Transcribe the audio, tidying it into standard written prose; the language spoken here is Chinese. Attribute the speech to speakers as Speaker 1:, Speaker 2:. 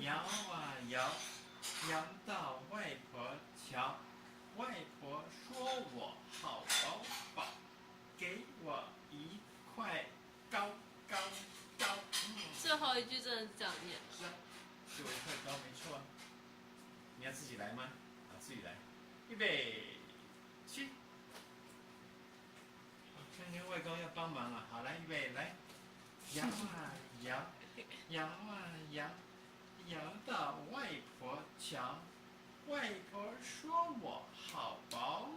Speaker 1: 摇啊摇，摇到外婆桥。外婆说我好饱饱，给我一块高高高。
Speaker 2: 最后一句真的是这样念。
Speaker 1: 是啊，给我一块高，没错啊。你要自己来吗？好，自己来。预备，起。看看外公要帮忙了，好，来，预备，来。摇啊摇，摇啊摇，摇到外婆桥。外婆说我好饱